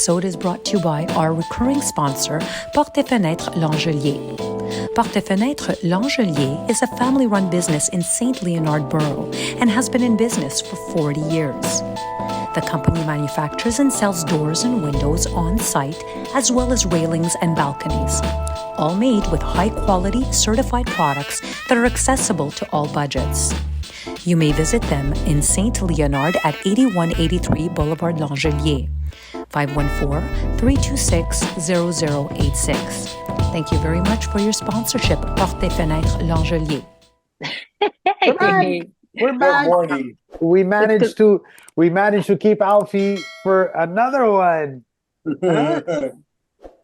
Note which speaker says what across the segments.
Speaker 1: episode is brought to you by our recurring sponsor, Porte et Fenêtres L'Angelier. Porte et Fenêtres L'Angelier is a family-run business in St. Leonard Borough and has been in business for 40 years. The company manufactures and sells doors and windows on site, as well as railings and balconies, all made with high-quality, certified products that are accessible to all budgets. You may visit them in St. Leonard at 8183 Boulevard L'Angelier, 514-326-0086. Thank you very much for your sponsorship, Porte et Fenêtres L'Angelier.
Speaker 2: We're back.
Speaker 3: Good morning.
Speaker 2: We managed to keep Alfie for another one.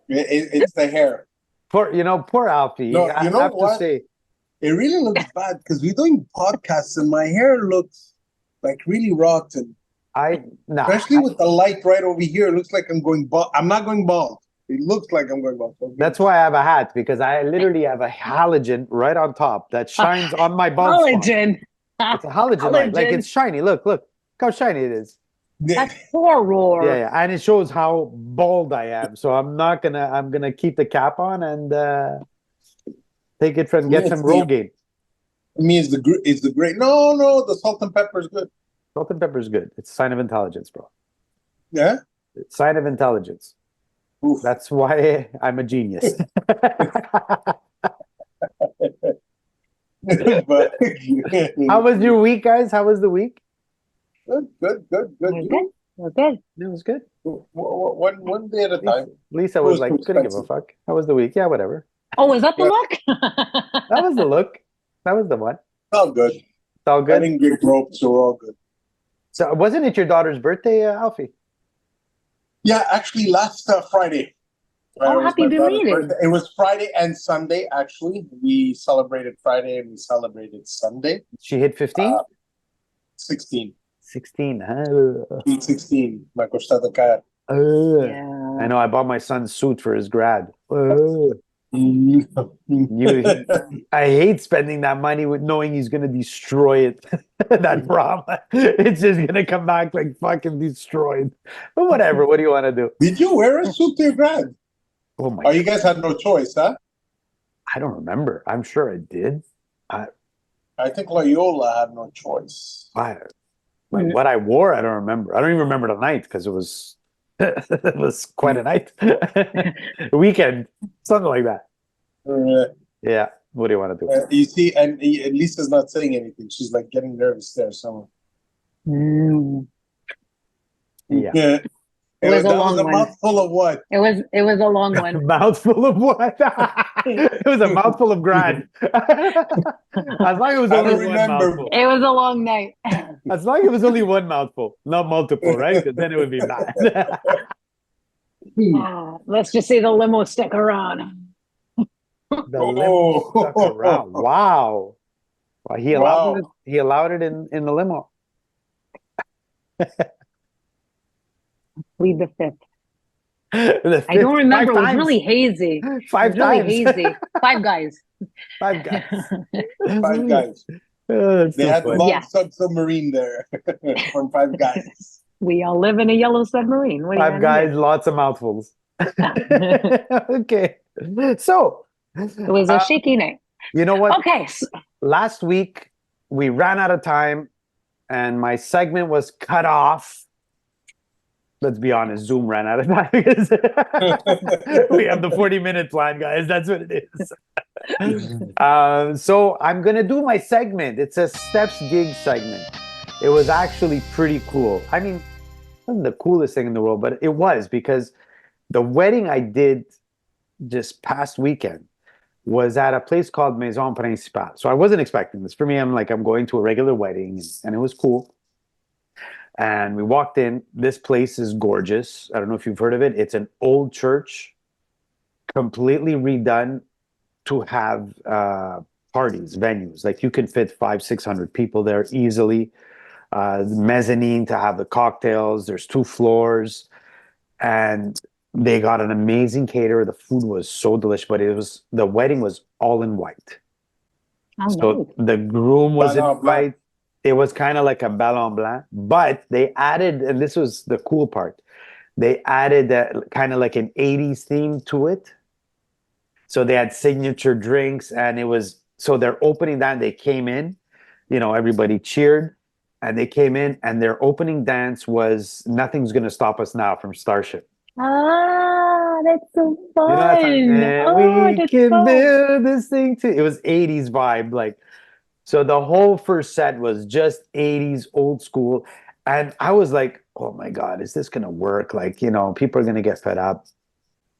Speaker 3: It's the hair.
Speaker 2: Poor Alfie.
Speaker 3: No,
Speaker 2: I
Speaker 3: you know
Speaker 2: have
Speaker 3: what?
Speaker 2: to say,
Speaker 3: It really looks bad because we're doing podcasts and my hair looks like really rotten. Especially with the light right over here. It looks like I'm going bald. I'm not going bald. It looks like I'm going bald. Okay.
Speaker 2: that's why I have a hat, because I literally have a halogen right on top that shines on my bald spot.
Speaker 1: Halogen.
Speaker 2: It's a halogen light. Like, it's shiny. Look how shiny it is.
Speaker 1: That's horror.
Speaker 2: Yeah, and it shows how bald I am. So I'm gonna keep the cap on and take it from get some Rogaine.
Speaker 3: I mean, is the great? No, the salt and pepper is good.
Speaker 2: Salt and pepper is good. It's a sign of intelligence, bro.
Speaker 3: Yeah.
Speaker 2: It's a sign of intelligence.
Speaker 3: Oof.
Speaker 2: That's why I'm a genius.
Speaker 3: But,
Speaker 2: How was your week, guys? How was the week?
Speaker 3: Good.
Speaker 1: We're good.
Speaker 2: It was good.
Speaker 3: One day at a time.
Speaker 2: Lisa was like, couldn't give a fuck. How was the week? Yeah, whatever.
Speaker 1: Oh, is that the look?
Speaker 2: That was the look. That was the one.
Speaker 3: All good.
Speaker 2: It's all
Speaker 3: I
Speaker 2: good.
Speaker 3: didn't get roped, so we're all good.
Speaker 2: So, wasn't it your daughter's birthday, Alfie?
Speaker 3: Yeah, actually, last Friday.
Speaker 1: Oh,
Speaker 3: was
Speaker 1: happy
Speaker 3: my daughter's
Speaker 1: belated.
Speaker 3: birthday. It was Friday and Sunday, actually. We celebrated Friday and we celebrated Sunday.
Speaker 2: She hit 15?
Speaker 3: 16.
Speaker 2: 16.
Speaker 3: 16. My costado cara.
Speaker 1: Yeah.
Speaker 2: I know. I bought my son's suit for his grad. I hate spending that money with knowing he's going to destroy it. That prom. It's just going to come back like fucking destroyed. But whatever. What do you want to do?
Speaker 3: Did you wear a suit to your grad?
Speaker 2: Oh my
Speaker 3: Oh, you guys had no choice, huh?
Speaker 2: I don't remember. I'm sure I did.
Speaker 3: I think Loyola had no choice.
Speaker 2: What I wore, I don't remember. I don't even remember the night because it was it was quite a night. A weekend, something like that. Yeah. What do you want to do?
Speaker 3: You see, and Lisa's not saying anything. She's like getting nervous there somewhere.
Speaker 2: Yeah.
Speaker 1: It was a
Speaker 3: that
Speaker 1: long
Speaker 3: was a
Speaker 1: one.
Speaker 3: mouthful of what?
Speaker 1: It was a long one.
Speaker 2: Mouthful of what? It was a mouthful of grad. As long as it was
Speaker 3: I
Speaker 2: only
Speaker 3: don't
Speaker 2: one
Speaker 3: remember.
Speaker 2: mouthful.
Speaker 1: It was a long night.
Speaker 2: As long as it was only one mouthful, not multiple, right? 'Cause then it would be bad.
Speaker 1: Let's just say the limo stuck around.
Speaker 2: The limo stuck around. Wow. Well, he allowed it in the limo.
Speaker 1: Plead the fifth.
Speaker 2: The
Speaker 1: I don't
Speaker 2: fifth,
Speaker 1: remember. It
Speaker 2: 5
Speaker 1: was
Speaker 2: times.
Speaker 1: really hazy.
Speaker 2: Five
Speaker 1: Really
Speaker 2: times.
Speaker 1: hazy. 5 guys.
Speaker 2: 5 guys.
Speaker 3: 5 guys.
Speaker 2: That's
Speaker 3: They
Speaker 2: so
Speaker 3: had
Speaker 2: funny.
Speaker 3: long
Speaker 1: Yeah.
Speaker 3: submarine there from 5 guys.
Speaker 1: We all live in a yellow submarine. What are you
Speaker 2: 5
Speaker 1: gonna
Speaker 2: guys, lots of mouthfuls. Okay. So,
Speaker 1: do? It was a shaky night.
Speaker 2: you know what?
Speaker 1: Okay.
Speaker 2: Last week, we ran out of time and my segment was cut off. Let's be honest, Zoom ran out of time because we have the 40-minute plan, guys. That's what it is. So I'm going to do my segment. It's a Stef's Gig segment. It was actually pretty cool. I mean, it wasn't the coolest thing in the world, but it was because the wedding I did this past weekend was at a place called Maison Principale. So I wasn't expecting this. For me, I'm going to a regular wedding, and it was cool. And we walked in. This place is gorgeous. I don't know if you've heard of it. It's an old church, completely redone to have parties, venues. Like you can fit 500-600 people there easily. The mezzanine to have the cocktails. There's 2 floors, and they got an amazing caterer. The food was so delicious, but the wedding was all in white.
Speaker 1: Oh,
Speaker 2: So
Speaker 1: nice.
Speaker 2: the groom was in
Speaker 3: Ballon blanc.
Speaker 2: white. It was kind of like a ballon blanc, but they added, and this was the cool part, They added kind of like an 80s theme to it. So they had signature drinks, and it was so they're opening that. They came in, everybody cheered, and they came in, and their opening dance was "Nothing's Gonna Stop Us Now" from Starship.
Speaker 4: Ah, that's so fun.
Speaker 2: That song, and we can
Speaker 4: fun.
Speaker 2: build this thing too. It was 80s vibe, like. So the whole first set was just 80s old school. And I was like, oh my God, is this going to work? Like, people are going to get fed up.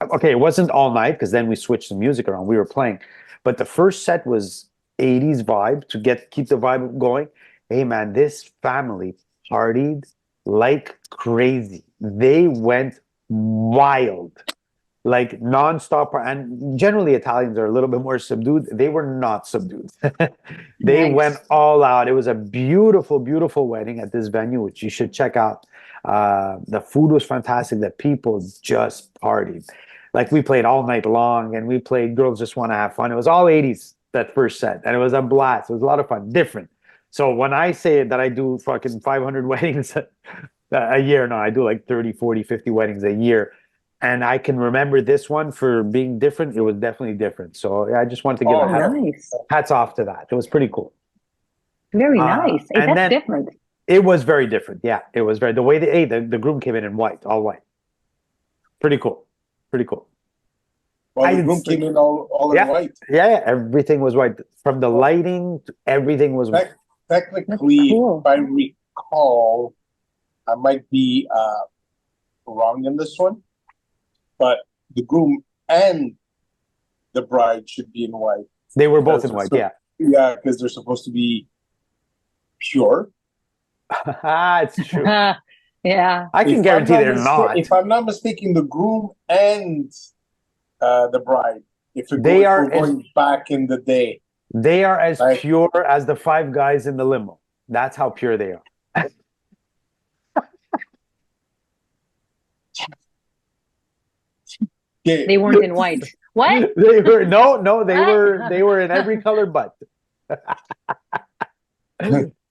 Speaker 2: Okay, it wasn't all night because then we switched the music around. We were playing. But the first set was 80s vibe to keep the vibe going. Hey man, this family partied like crazy. They went wild. Like nonstop, and generally Italians are a little bit more subdued. They were not subdued. They went all out. It was a beautiful, beautiful wedding at this venue, which you should check out. The food was fantastic. The people just partied. Like we played all night long, and we played Girls Just Want to Have Fun. It was all 80s, that first set, and it was a blast. It was a lot of fun, different. So when I say that I do fucking 500 weddings a year, no, I do like 30, 40, 50 weddings a year. And I can remember this one for being different. It was definitely different. So I just wanted to give hats off to that. It was pretty cool.
Speaker 4: Very nice. Hey, that's different.
Speaker 2: It was very different. Yeah, it was the way the groom came in white, all white. Pretty cool. Pretty cool.
Speaker 3: Well, the groom came in all in white.
Speaker 2: Yeah, everything was white. From the lighting to everything was white.
Speaker 3: Technically, if I recall, I might be wrong in this one. But the groom and the bride should be in white.
Speaker 2: They were both in white, yeah.
Speaker 3: Yeah, because they're supposed to be pure.
Speaker 2: It's true.
Speaker 4: Yeah.
Speaker 2: I can guarantee they're not.
Speaker 3: If I'm not mistaken, the groom and the bride,
Speaker 2: they are
Speaker 3: going back in the day.
Speaker 2: They are as pure as the 5 guys in the limo. That's how pure they are.
Speaker 4: They weren't in white. What?
Speaker 2: They were they were in every color but.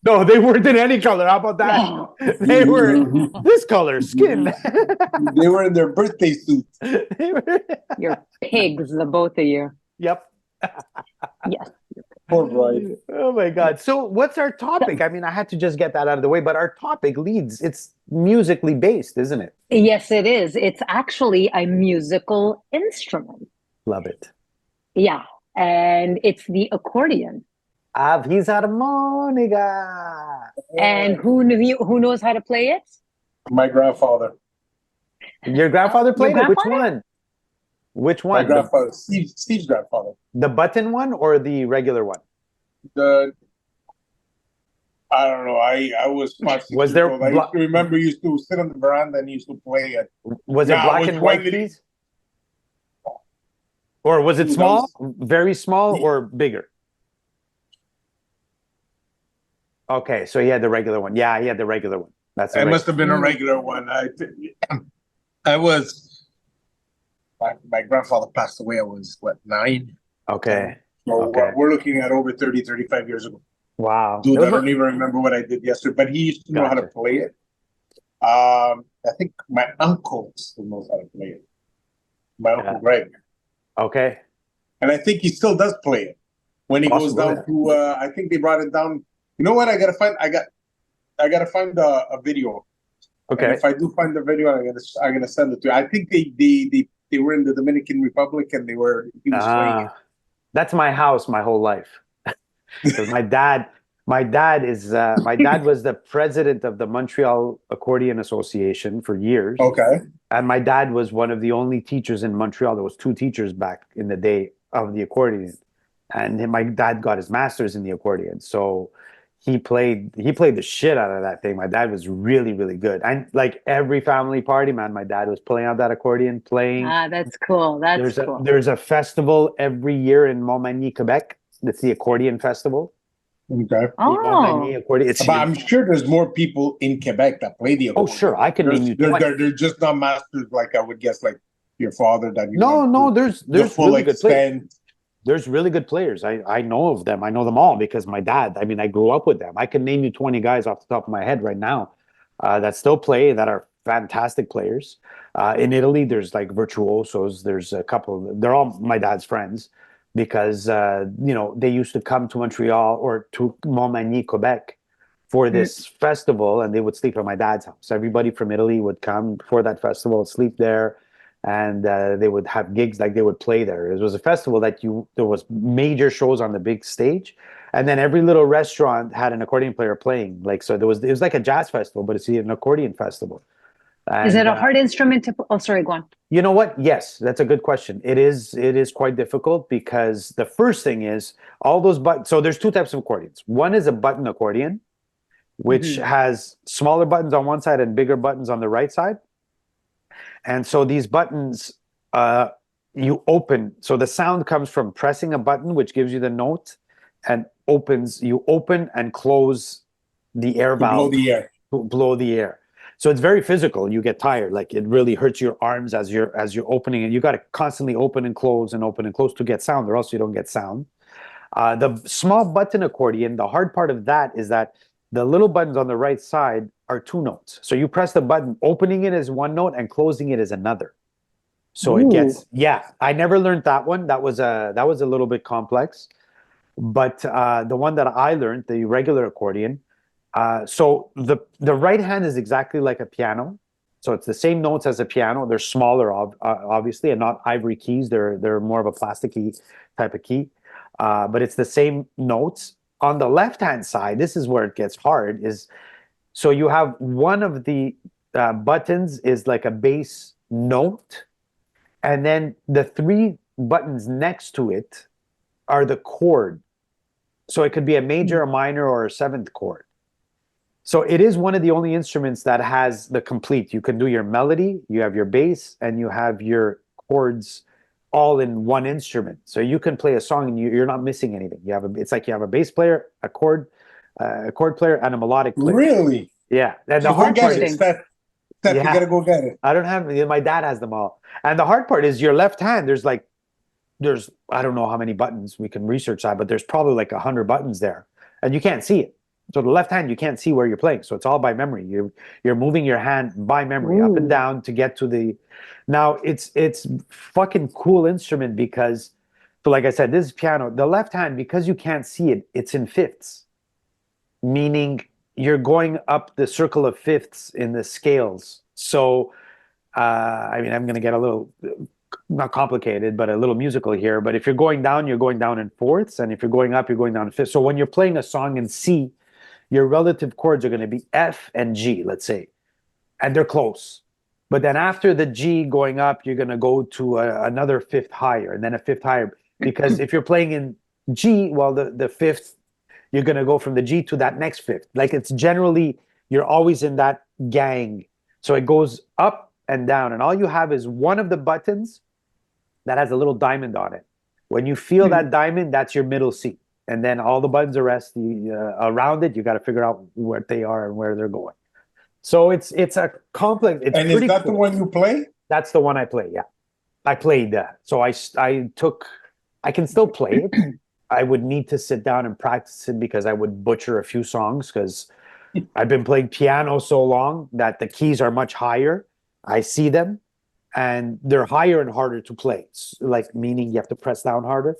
Speaker 2: No, they weren't in any color. How about that? They were this color skin.
Speaker 3: They were in their birthday suits.
Speaker 4: You're pigs, the both of you.
Speaker 2: Yep.
Speaker 4: Yes.
Speaker 3: Poor bride.
Speaker 2: Oh my God. So what's our topic? I mean, I had to just get that out of the way, but our topic it's musically based, isn't it?
Speaker 4: Yes, it is. It's actually a musical instrument.
Speaker 2: Love it.
Speaker 4: Yeah. And it's the accordion.
Speaker 2: Avvis harmonica.
Speaker 4: And who knows how to play it?
Speaker 3: My grandfather.
Speaker 2: Your grandfather played it? Which one? Which one?
Speaker 3: My grandfather, Steve's grandfather.
Speaker 2: The button one or the regular one?
Speaker 3: I don't know. I was 5, 6
Speaker 2: was there?
Speaker 3: Years old. I used to remember he used to sit on the veranda and he used to play it.
Speaker 2: Was it black and white keys? Or was it small? Very small or bigger? Okay, so he had the regular one. Yeah, he had the regular one.
Speaker 3: It must have been a regular one. I was. My grandfather passed away. I was, 9?
Speaker 2: Okay.
Speaker 3: So we're looking at over 30, 35 years ago.
Speaker 2: Wow.
Speaker 3: Dude, I don't even remember what I did yesterday, but he used to know how to play it. I think my uncle still knows how to play it. My Uncle Greg.
Speaker 2: Okay.
Speaker 3: And I think he still does play it. When he goes down to, I think they brought it down. You know what? I gotta find a video. Okay. And if I do find the video, I'm gonna send it to you. I think they were in the Dominican Republic and he was playing it.
Speaker 2: That's my house my whole life. Because my dad was the president of the Montreal Accordion Association for years.
Speaker 3: Okay.
Speaker 2: And my dad was one of the only teachers in Montreal. There was 2 teachers back in the day of the accordion. And my dad got his master's in the accordion. So he played the shit out of that thing. My dad was really, really good. And like every family party, man, my dad was pulling out that accordion, playing.
Speaker 4: That's cool.
Speaker 2: There's a festival every year in Montmagny, Quebec. It's the Accordion Festival.
Speaker 3: Okay.
Speaker 2: But
Speaker 3: I'm sure there's more people in Quebec that play the accordion.
Speaker 2: Oh, sure. I can name you.
Speaker 3: They're just not masters like I would guess, like your father.
Speaker 2: There's really good players. There's really good players. I know of them. I know them all because my dad, I grew up with them. I can name you 20 guys off the top of my head right now that still play, that are fantastic players. In Italy, there's like virtuosos. There's a couple. They're all my dad's friends because they used to come to Montreal or to Montmagny, Quebec, for this festival, and they would sleep at my dad's house. Everybody from Italy would come for that festival, sleep there, and they would have gigs, like they would play there. It was a festival that there was major shows on the big stage, and then every little restaurant had an accordion player playing. Like, so it was like a jazz festival, but it's an accordion festival. And,
Speaker 4: is it a hard instrument to? Oh, sorry, go on.
Speaker 2: You know what? Yes, that's a good question. It is quite difficult because the first thing is all those buttons. So there's two types of accordions. One is a button accordion, which has smaller buttons on one side and bigger buttons on the right side. And so these buttons, you open. So the sound comes from pressing a button, which gives you the note, and you open and close the air valve. Blow the air. So it's very physical. You get tired. Like, it really hurts your arms as you're opening it. You got to constantly open and close to get sound, or else you don't get sound. The small button accordion, the hard part of that is that the little buttons on the right side are two notes. So you press the button, opening it as one note and closing it as another. So it gets, I never learned that one. That was a little bit complex. But the one that I learned, the regular accordion, so the right hand is exactly like a piano. So it's the same notes as a piano. They're smaller, obviously, and not ivory keys. They're more of a plasticky type of key. But it's the same notes. On the left-hand side, this is where it gets hard, so you have one of the buttons is like a bass note, and then the three buttons next to it are the chord. So it could be a major, a minor, or a seventh chord. So it is one of the only instruments that has the complete. You can do your melody, you have your bass, and you have your chords all in one instrument. So you can play a song and you're not missing anything. It's like you have a bass player, a chord player, and a melodic player.
Speaker 3: Really?
Speaker 2: Yeah. And
Speaker 3: so
Speaker 2: the hard part is
Speaker 3: Stef, you gotta go get it.
Speaker 2: I don't have, my dad has them all. And the hard part is your left hand, there's I don't know how many buttons, we can research that, but there's probably like 100 buttons there, and you can't see it. So the left hand, you can't see where you're playing. So it's all by memory. You're moving your hand by memory, up and down to get to the. Now it's fucking cool instrument because, so like I said, this is piano. The left hand, because you can't see it, it's in fifths, meaning you're going up the circle of fifths in the scales. So, I'm going to get a little, not complicated, but a little musical here. But if you're going down in fourths, and if you're going up, you're going down in fifths. So when you're playing a song in C, your relative chords are going to be F and G, let's say, and they're close. But then after the G going up, you're going to go to another fifth higher, and then a fifth higher. Because if you're playing in G, well, the fifth, you're going to go from the G to that next fifth. Like, it's generally, you're always in that gang. So it goes up and down, and all you have is one of the buttons that has a little diamond on it. When you feel that diamond, that's your middle C. And then all the buttons around it, you got to figure out what they are and where they're going. So it's a complex. It's
Speaker 3: and is that cool. The one you play?
Speaker 2: That's the one I play. Yeah, I played that. So I can still play it. I would need to sit down and practice it because I would butcher a few songs because I've been playing piano so long that the keys are much higher. I see them, and they're higher and harder to play. It's like, meaning you have to press down harder.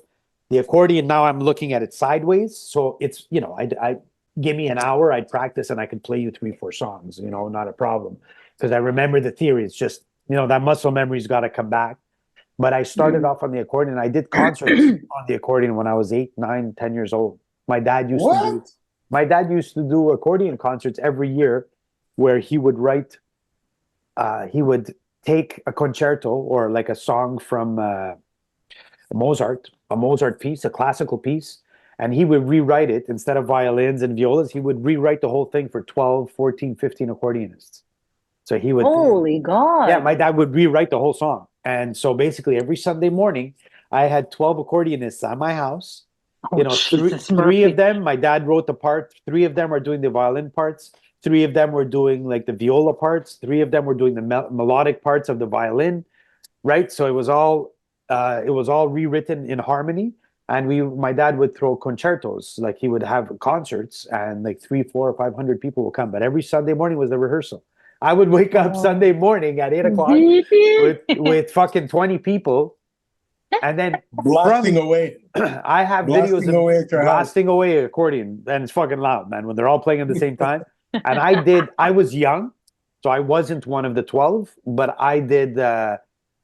Speaker 2: The accordion, now I'm looking at it sideways. So it's, I give me an hour, I'd practice and I could play you 3-4 songs, not a problem. Because I remember the theory. It's just, that muscle memory's got to come back. But I started off on the accordion. I did concerts on the accordion when I was 8, 9, 10 years old. My dad used to do accordion concerts every year where he would write, he would take a concerto or like a song from Mozart, a Mozart piece, a classical piece, and he would rewrite it. Instead of violins and violas, he would rewrite the whole thing for 12, 14, 15 accordionists. So he would...
Speaker 4: Holy God!
Speaker 2: Yeah, my dad would rewrite the whole song. And so basically every Sunday morning, I had 12 accordionists at my house. Three of them, my dad wrote the part. 3 of them are doing the violin parts. 3 of them were doing like the viola parts. 3 of them were doing the melodic parts of the violin, right? So it was all rewritten in harmony. And my dad would throw concertos, like he would have concerts, and like 300, 400, or 500 people will come. But every Sunday morning was the rehearsal, I would wake up Sunday morning at 8 o'clock with fucking 20 people, and then
Speaker 3: blasting away.
Speaker 2: I have videos of blasting away accordion, and it's fucking loud, man, when they're all playing at the same time. And I was young, so I wasn't one of the 12, but I did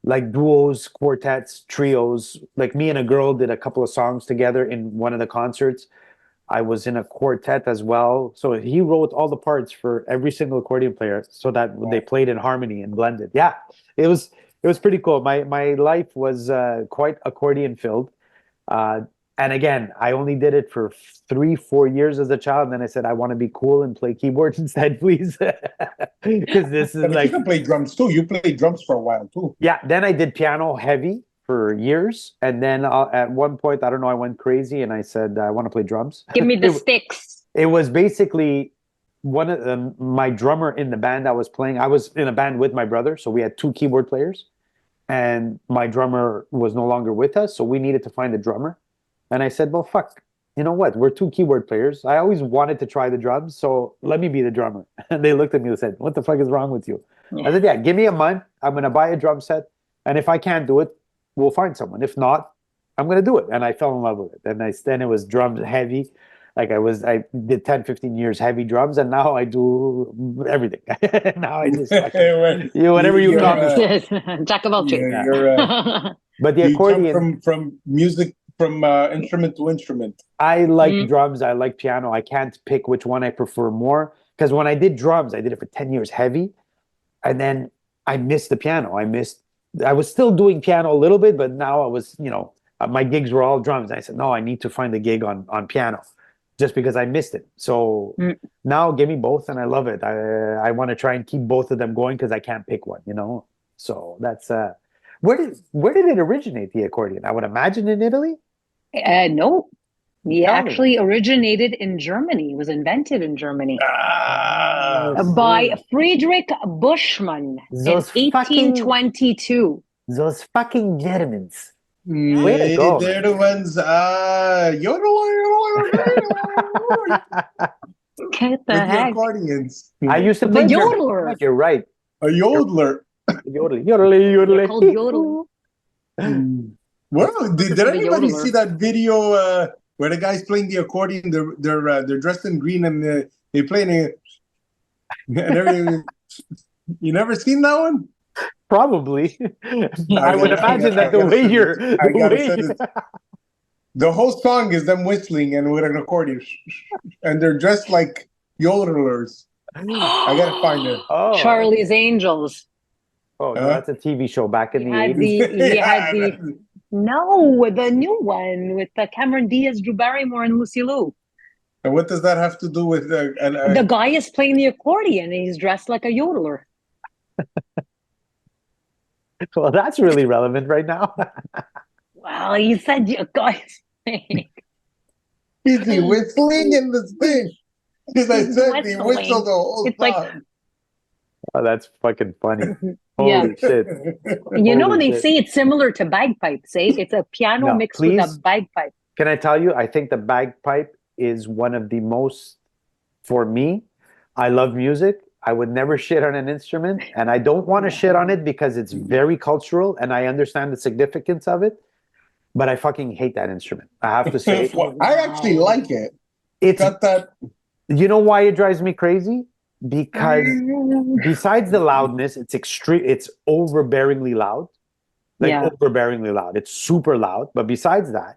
Speaker 2: like duos, quartets, trios. Like me and a girl did a couple of songs together in one of the concerts. I was in a quartet as well. So he wrote all the parts for every single accordion player so that they played in harmony and blended. Yeah, it was pretty cool. My life was quite accordion filled. And again, I only did it for 3-4 years as a child. And then I said, I want to be cool and play keyboards instead, please. Because this is like...
Speaker 3: You can play drums too. You played drums for a while too.
Speaker 2: Yeah, then I did piano heavy for years. And then at one point, I don't know, I went crazy and I said, I want to play drums.
Speaker 4: Give me the sticks.
Speaker 2: It was basically one of my drummer in the band I was playing. I was in a band with my brother. So we had 2 keyboard players. And my drummer was no longer with us. So we needed to find a drummer. And I said, well, fuck, you know what? We're 2 keyboard players. I always wanted to try the drums, so let me be the drummer. And they looked at me and said, what the fuck is wrong with you? Yeah. I said, yeah, give me a month. I'm going to buy a drum set. And if I can't do it, we'll find someone. If not, I'm going to do it. And I fell in love with it. And then it was drums heavy. Like I did 10, 15 years heavy drums, and now I do everything. Now I just whatever you promise.
Speaker 4: Jack of all trades.
Speaker 2: But the accordion
Speaker 3: from music, from instrument to instrument.
Speaker 2: I like drums. I like piano. I can't pick which one I prefer more, because when I did drums, I did it for 10 years heavy, and then I missed the piano. I was still doing piano a little bit, but now I was, my gigs were all drums. I said, no, I need to find a gig on piano, just because I missed it. So now give me both, and I love it. I want to try and keep both of them going because I can't pick one, So that's where did it originate, the accordion? I would imagine in Italy.
Speaker 4: No, it actually originated in Germany. It was invented in Germany by Friedrich Buschmann in 1822.
Speaker 2: Those fucking Germans. Way to go.
Speaker 3: They're the ones.
Speaker 4: Get the heck?
Speaker 3: Accordions.
Speaker 2: I used to play
Speaker 4: the yodeler.
Speaker 2: You're right.
Speaker 3: A yodeler.
Speaker 2: Yodeler.
Speaker 4: Called yodel.
Speaker 3: Well, did anybody see that video where the guy's playing the accordion? They're dressed in green and they playing it. And everything. You never seen that one?
Speaker 2: Probably. I would imagine that the way you're.
Speaker 3: The whole song is them whistling and with an accordion, and they're dressed like yodelers. I gotta find it.
Speaker 2: Oh,
Speaker 4: Charlie's Angels.
Speaker 2: Oh, no, that's a TV show back in the 80s.
Speaker 4: He had the new one with Cameron Diaz, Drew Barrymore, and Lucy Liu.
Speaker 3: And what does that have to do with
Speaker 4: the guy is playing the accordion and he's dressed like a yodeler.
Speaker 2: Well, that's really relevant right now.
Speaker 4: Well, you said you guys.
Speaker 3: Is he whistling in this thing? Because I said he whistled the whole time.
Speaker 2: Oh, that's fucking funny. Holy shit.
Speaker 4: When they say it's similar to bagpipes, it's a piano mixed with a bagpipe.
Speaker 2: Can I tell you, I think the bagpipe is one of the most, for me, I love music. I would never shit on an instrument, and I don't want to shit on it because it's very cultural and I understand the significance of it, but I fucking hate that instrument. I have to say.
Speaker 3: I actually like it.
Speaker 2: It's got that. You know why it drives me crazy? Because besides the loudness, it's extreme. It's overbearingly loud, overbearingly loud. It's super loud. But besides that,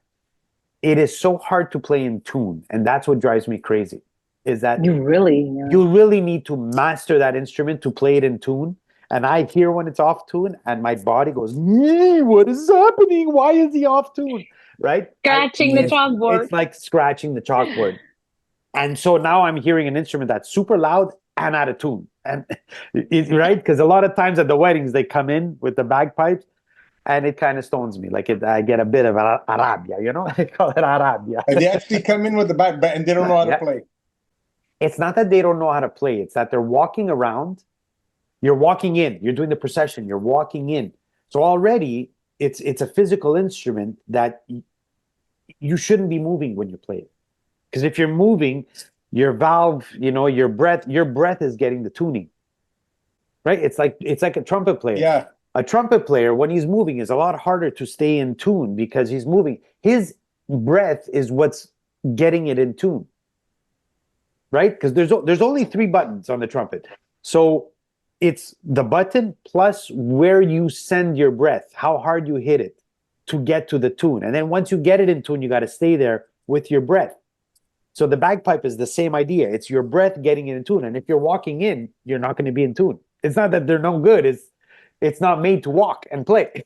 Speaker 2: it is so hard to play in tune, and that's what drives me crazy. Is that
Speaker 4: you really
Speaker 2: need to master that instrument to play it in tune. And I hear when it's off tune, and my body goes, "What is happening? Why is he off tune?" Right?
Speaker 4: Scratching the chalkboard.
Speaker 2: It's like scratching the chalkboard. And so now I'm hearing an instrument that's super loud and out of tune, and right, because a lot of times at the weddings they come in with the bagpipes, and it kind of stones me. Like I get a bit of Arabia, I call it Arabia.
Speaker 3: And they actually come in with the bagpipe and they don't know how to play.
Speaker 2: It's not that they don't know how to play. It's that they're walking around. You're walking in. You're doing the procession. You're walking in. So already it's a physical instrument that you shouldn't be moving when you play it. Because if you're moving, your valve, your breath is getting the tuning. right? It's like a trumpet player.
Speaker 3: Yeah.
Speaker 2: A trumpet player, when he's moving, is a lot harder to stay in tune because he's moving. His breath is what's getting it in tune, right? Because there's only 3 buttons on the trumpet. So it's the button plus where you send your breath, how hard you hit it to get to the tune. And then once you get it in tune, you got to stay there with your breath. So the bagpipe is the same idea. It's your breath getting it in tune. And if you're walking in, you're not going to be in tune. It's not that they're no good. It's not made to walk and play.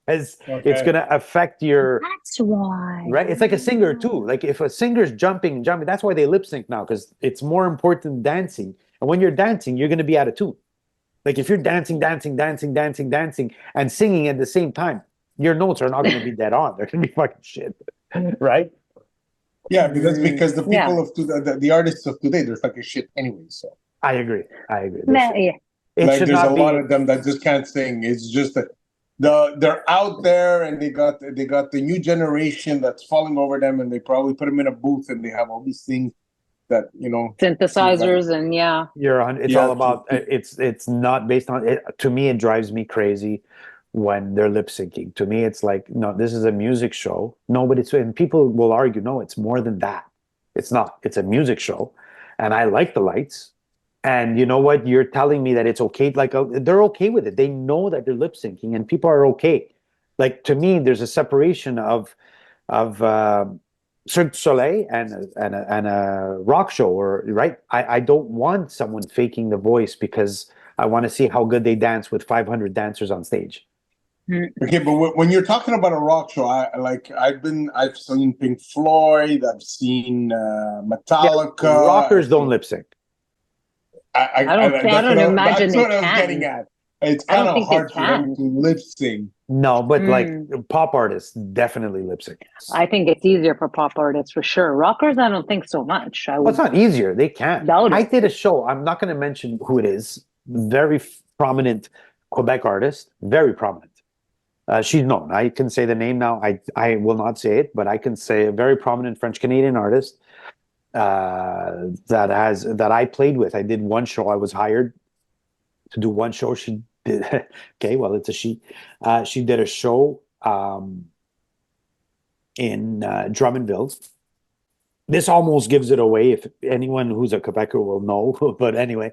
Speaker 2: It's going to affect your...
Speaker 4: That's why.
Speaker 2: Right? It's like a singer too. Like if a singer's jumping, that's why they lip sync now, because it's more important than dancing. And when you're dancing, you're going to be out of tune. Like if you're dancing, and singing at the same time, your notes are not going to be dead on. They're going to be fucking shit. Right?
Speaker 3: Yeah, because the people of today, the artists of today, they're fucking shit anyway. So
Speaker 2: I agree.
Speaker 3: Like there's a lot of them that just can't sing. It's just that they're out there and they got the new generation that's falling over them, and they probably put them in a booth and they have all these things that
Speaker 4: synthesizers and
Speaker 2: it's all about it's not based on it. To me, it drives me crazy when they're lip syncing. To me, it's like, no, this is a music show. No, but and people will argue, no, it's more than that. It's not. It's a music show, and I like the lights. And you know what? You're telling me that it's okay. Like they're okay with it. They know that they're lip syncing, and people are okay. Like to me, there's a separation of Cirque du Soleil and a rock show, or right. I don't want someone faking the voice because I want to see how good they dance with 500 dancers on stage.
Speaker 3: Okay, but when you're talking about a rock show, I've seen Pink Floyd, I've seen Metallica.
Speaker 2: Yeah, rockers don't lip sync.
Speaker 3: I don't imagine
Speaker 4: they can.
Speaker 3: That's what I was getting at. It's kind of hard for them to lip sync.
Speaker 2: No, but like pop artists definitely lip sync.
Speaker 4: I think it's easier for pop artists for sure. Rockers, I don't think so much.
Speaker 2: Well, it's not easier. They can't. I did a show. I'm not going to mention who it is. Very prominent Quebec artist. Very prominent. She's known. I can say the name now. I will not say it, but I can say a very prominent French-Canadian artist that I played with. I did one show. I was hired to do one show. She did. Okay, well, it's a she. She did a show in Drummondville. This almost gives it away if anyone who's a Quebecer will know. But anyway,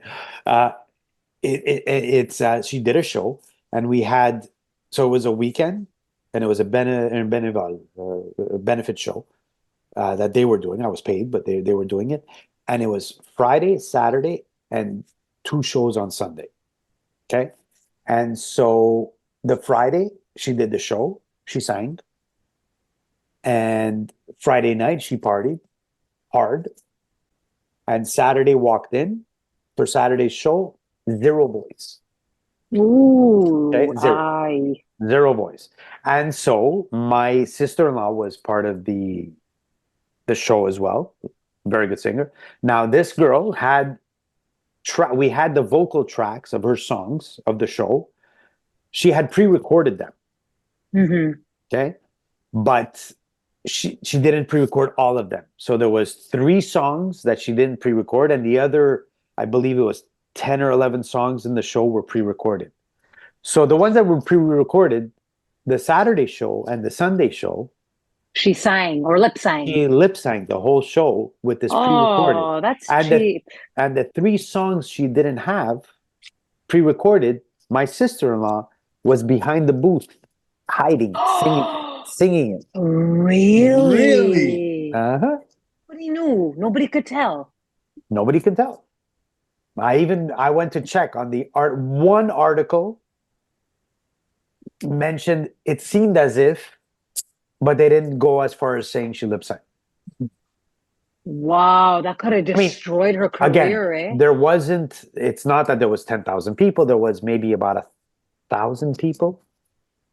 Speaker 2: she did a show, and we had, so it was a weekend, and it was a benefit show that they were doing. I was paid, but they were doing it. And it was Friday, Saturday, and 2 shows on Sunday. Okay? And so the Friday, she did the show. She sang. And Friday night, she partied hard. And Saturday walked in for Saturday's show, 0 boys.
Speaker 4: Ooh,
Speaker 2: okay? Zero boys. And so my sister-in-law was part of the show as well. Very good singer. Now this girl had we had the vocal tracks of her songs of the show. She had pre-recorded them.
Speaker 4: Mm-hmm.
Speaker 2: Okay. But she didn't pre-record all of them. So there was 3 songs that she didn't pre-record, and the other, I believe it was 10 or 11 songs in the show were pre-recorded. So the ones that were pre-recorded, the Saturday show and the Sunday show,
Speaker 4: she sang or lip sang.
Speaker 2: She lip sang the whole show with this pre-recorded.
Speaker 4: Oh, that's cheap.
Speaker 2: And the 3 songs she didn't have pre-recorded, my sister-in-law was behind the booth, hiding, singing it.
Speaker 4: Really?
Speaker 2: Uh-huh.
Speaker 4: Nobody knew. Nobody could tell.
Speaker 2: Nobody could tell. I went to check on the one article mentioned it seemed as if, but they didn't go as far as saying she lip sang.
Speaker 4: Wow, that could have destroyed her career.
Speaker 2: Again, there wasn't. It's not that there was 10,000 people. There was maybe about 1,000 people.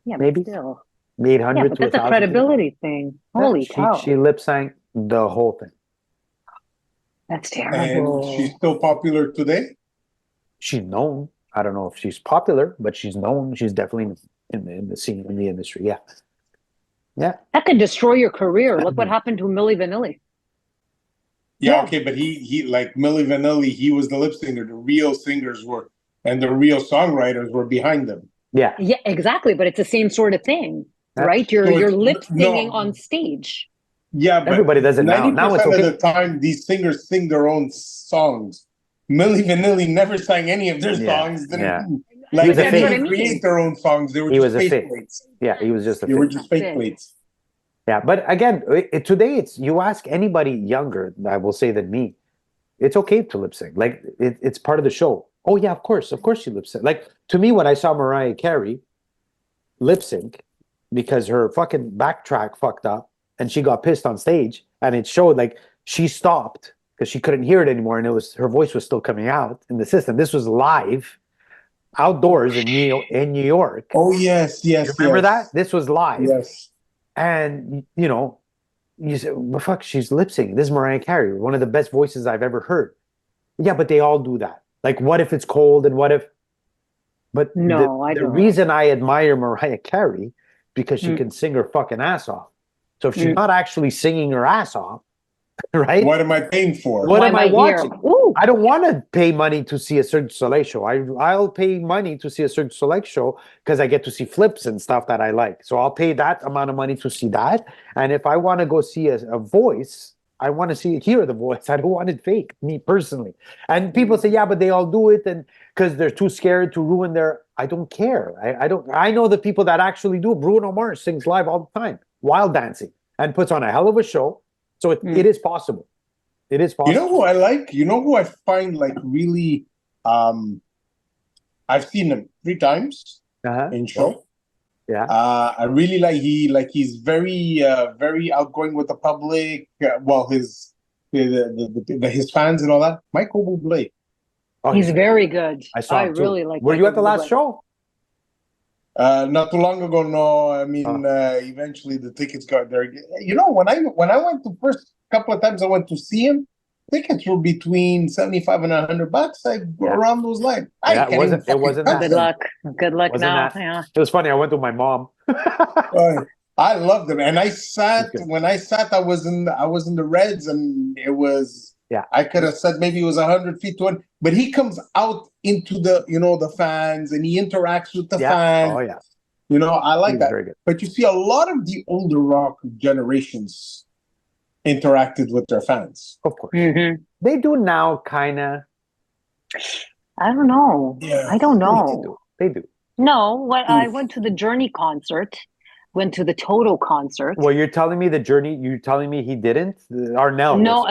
Speaker 4: Yeah,
Speaker 2: maybe
Speaker 4: still
Speaker 2: 800
Speaker 4: but
Speaker 2: to 1,000.
Speaker 4: That's a credibility thing. Holy cow!
Speaker 2: She lip sang the whole thing.
Speaker 4: That's terrible.
Speaker 3: And she's still popular today?
Speaker 2: She's known. I don't know if she's popular, but she's known. She's definitely in the scene, in the industry. Yeah. Yeah.
Speaker 4: That could destroy your career. Look what happened to Milli Vanilli.
Speaker 3: Yeah, okay, but he like Milli Vanilli, he was the lip singer. The real singers were and the real songwriters were behind them.
Speaker 2: Yeah.
Speaker 4: Yeah, exactly. But it's the same sort of thing, right? You're lip singing on stage.
Speaker 3: Yeah, but
Speaker 2: everybody does it now. Now it's
Speaker 3: 90%
Speaker 2: okay.
Speaker 3: of the time, these singers sing their own songs. Milli Vanilli never sang any of their songs.
Speaker 2: Yeah.
Speaker 3: Like,
Speaker 2: they
Speaker 3: didn't create their own songs. They were just faceplates.
Speaker 2: Yeah, he was just a
Speaker 3: They were just faceplates.
Speaker 2: Yeah, but again, today it's you ask anybody younger, I will say, than me, it's okay to lip sync. Like it's part of the show. Oh yeah, of course she lip sync. Like to me, when I saw Mariah Carey lip sync because her fucking backtrack fucked up and she got pissed on stage, and it showed like she stopped because she couldn't hear it anymore, and her voice was still coming out in the system. This was live, outdoors in New York.
Speaker 3: Oh yes.
Speaker 2: You remember that? This was live.
Speaker 3: Yes.
Speaker 2: And you say, well, fuck, she's lip syncing. This is Mariah Carey, one of the best voices I've ever heard. Yeah, but they all do that. Like, what if it's cold and what if? But
Speaker 4: no, I don't.
Speaker 2: The reason I admire Mariah Carey because she can sing her fucking ass off. So if she's not actually singing her ass off, right?
Speaker 3: What am I paying for?
Speaker 2: What am I watching? I don't want to pay money to see a Cirque du Soleil show. I'll pay money to see a Cirque du Soleil show because I get to see flips and stuff that I like. So I'll pay that amount of money to see that. And if I want to go see a voice, I want to hear the voice. I don't want it fake, me personally. And people say, yeah, but they all do it, and because they're too scared to ruin their. I don't care. I don't. I know the people that actually do. Bruno Mars sings live all the time, while dancing, and puts on a hell of a show. So it is possible. It is possible.
Speaker 3: You know who I like? You know who I find like really? I've seen him 3 times in show.
Speaker 2: Yeah.
Speaker 3: I really like he's very very outgoing with the public. Well, his fans and all that. Michael Bublé.
Speaker 4: Oh, he's very good.
Speaker 2: I saw him too.
Speaker 4: Really like.
Speaker 2: Were you at the last show?
Speaker 3: Not too long ago. No, I mean, eventually the tickets got there. You know, when I went the first couple of times I went to see him, tickets were between $75 and $100, like around those lines.
Speaker 2: It wasn't that.
Speaker 4: Good luck. Good luck now.
Speaker 2: Yeah. It was funny. I went with my mom.
Speaker 3: I loved them, and I sat. When I sat, I was in the Reds, and it was.
Speaker 2: Yeah.
Speaker 3: I could have said maybe it was 100 feet to one, but he comes out into the fans, and he interacts with the fans.
Speaker 2: Oh yeah.
Speaker 3: I like that. Very good. But you see, a lot of the older rock generations interacted with their fans.
Speaker 2: Of course. Mm-hmm. They do now, kind of.
Speaker 4: I don't know.
Speaker 3: Yeah.
Speaker 4: I don't know.
Speaker 2: They do.
Speaker 4: No, I went to the Journey concert, went to the Toto concert.
Speaker 2: Well, you're telling me the Journey, you're telling me he didn't? Arnell.
Speaker 4: No,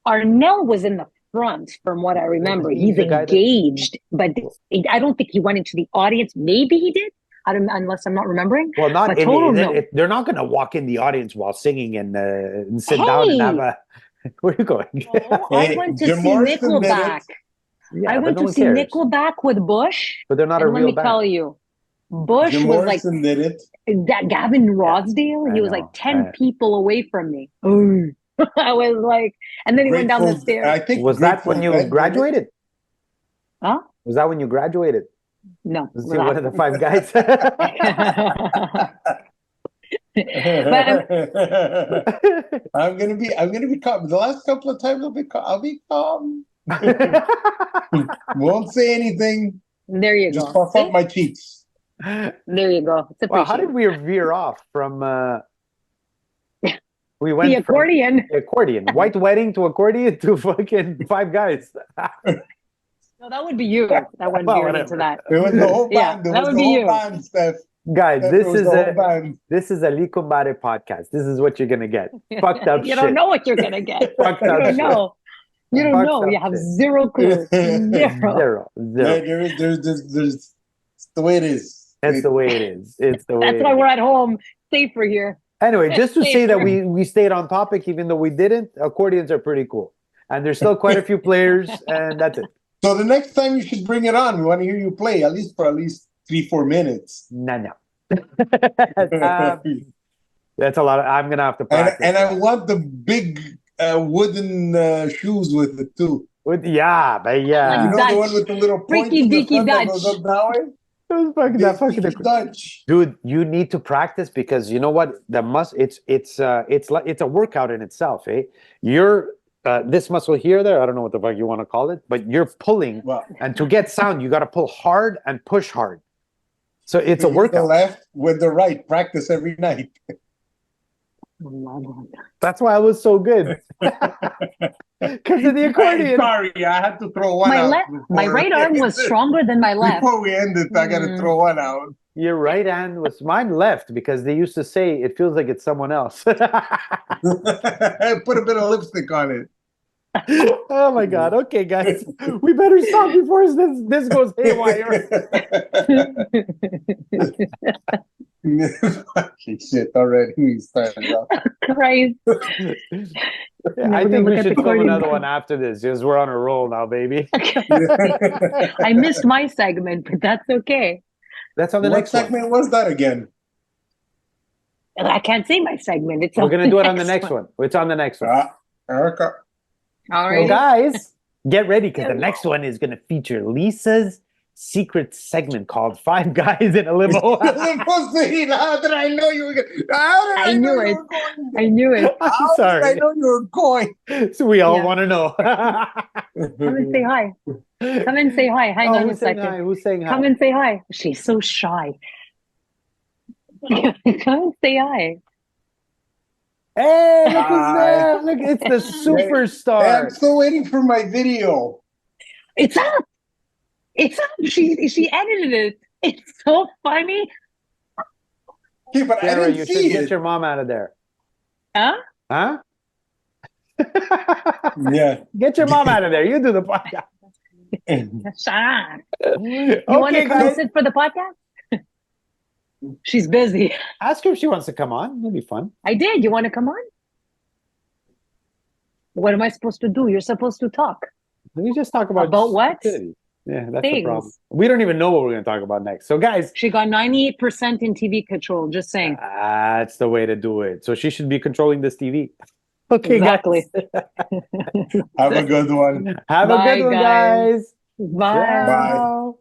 Speaker 4: Arnell was in the front, from what I remember. He's engaged, but I don't think he went into the audience. Maybe he did. Unless I'm not remembering.
Speaker 2: Well, not in they're not going to walk in the audience while singing and sit down and have a. Where are you going?
Speaker 4: No, I went to see Nickelback. I went to see Nickelback with Bush.
Speaker 2: But they're not a real band.
Speaker 4: Let me tell you, Bush
Speaker 3: Jim
Speaker 4: was
Speaker 3: Morrison
Speaker 4: like
Speaker 3: did it.
Speaker 4: That Gavin Rossdale. He was like 10 people away from me. I was like, and then he went down the stairs.
Speaker 3: I think
Speaker 2: was that when you graduated?
Speaker 4: Huh?
Speaker 2: Was that when you graduated?
Speaker 4: No.
Speaker 2: Was he one of the 5 guys?
Speaker 3: I'm gonna be calm. The last couple of times I'll be calm. Won't say anything.
Speaker 4: There you
Speaker 3: Just
Speaker 4: go.
Speaker 3: puff up my cheeks.
Speaker 4: There you go.
Speaker 2: Well, how did we veer off from? We went
Speaker 4: the accordion.
Speaker 2: From the accordion, white wedding to accordion to fucking 5 guys.
Speaker 4: No, that would be you. That wouldn't veer into that.
Speaker 3: It was the whole band.
Speaker 4: That would be you.
Speaker 3: Band, Stef.
Speaker 2: Guys, this is a Gli Cumbare podcast. This is what you're gonna get. Fucked up shit.
Speaker 4: You don't know what you're gonna get.
Speaker 2: Fucked up shit.
Speaker 4: You don't know. You have zero clue. Zero.
Speaker 3: There's it's the way it is.
Speaker 2: That's the way it is. It's the way.
Speaker 4: That's why we're at home, safer here.
Speaker 2: Anyway, just to say that we stayed on topic, even though we didn't. Accordions are pretty cool, and there's still quite a few players, and that's it.
Speaker 3: So the next time you should bring it on. We want to hear you play at least 3-4 minutes.
Speaker 2: No. That's a lot. I'm gonna have to practice.
Speaker 3: And I want the big wooden shoes with it too.
Speaker 2: Yeah.
Speaker 3: You know the one with the little point in the front that goes up that way?
Speaker 2: That fucking
Speaker 3: Dutch.
Speaker 2: Dude, you need to practice because you know what? It's a workout in itself, eh? this muscle here, there. I don't know what the fuck you want to call it, but you're pulling.
Speaker 3: Well,
Speaker 2: and to get sound, you got to pull hard and push hard. So it's a workout.
Speaker 3: The left with the right. Practice every night.
Speaker 2: That's why I was so good. Because of the accordion.
Speaker 3: Sorry, I had to throw one out.
Speaker 4: My right arm was stronger than my left.
Speaker 3: Before we end it, I got to throw one out.
Speaker 2: Your right hand was mine left because they used to say it feels like it's someone else.
Speaker 3: Put a bit of lipstick on it.
Speaker 2: Oh my God. Okay, guys. We better stop before this goes haywire.
Speaker 3: Fucking shit already. We started off.
Speaker 4: Christ.
Speaker 2: Yeah, I think we should film another one after this because we're on a roll now, baby.
Speaker 4: I missed my segment, but that's okay.
Speaker 2: That's on the next
Speaker 3: segment was that again?
Speaker 4: I can't say my segment.
Speaker 2: We're going to do it on the next one. It's on the next one.
Speaker 3: Erica.
Speaker 4: All right.
Speaker 2: Well, guys, get ready because the next one is going to feature Lisa's secret segment called Five Guys in a Limo.
Speaker 3: How did I know you were going?
Speaker 4: I knew it. I knew it.
Speaker 2: I'm sorry.
Speaker 3: I know you were going.
Speaker 2: So we all want to know.
Speaker 4: Come and say hi. Come and say hi. Hang on a second.
Speaker 2: Hi? Who's saying hi?
Speaker 4: Come and say hi. She's so shy. Come and say hi.
Speaker 2: Hey, look at that. Look, it's the superstar.
Speaker 3: Hey, I'm still waiting for my video.
Speaker 4: It's up. It's up. She edited it. It's so funny.
Speaker 3: Okay, but
Speaker 2: Sarah,
Speaker 3: I didn't
Speaker 2: you
Speaker 3: see
Speaker 2: should
Speaker 3: it.
Speaker 2: get your mom out of there.
Speaker 4: Huh?
Speaker 2: Huh?
Speaker 3: Yeah.
Speaker 2: Get your mom out of there. You do the podcast.
Speaker 4: You want to come sit for the podcast? She's busy.
Speaker 2: Ask her if she wants to come on. It'll be fun.
Speaker 4: I did. You want to come on? What am I supposed to do? You're supposed to talk.
Speaker 2: We just talk about
Speaker 4: what?
Speaker 2: Stupidity. Yeah, that's the problem. We don't even know what we're going to talk about next. So, guys,
Speaker 4: she got 98% in TV control. Just saying.
Speaker 2: That's the way to do it. So she should be controlling this TV. Okay,
Speaker 4: exactly.
Speaker 2: Guys.
Speaker 3: Have a good one.
Speaker 2: Have a good one, guys.
Speaker 4: Bye.
Speaker 3: Bye.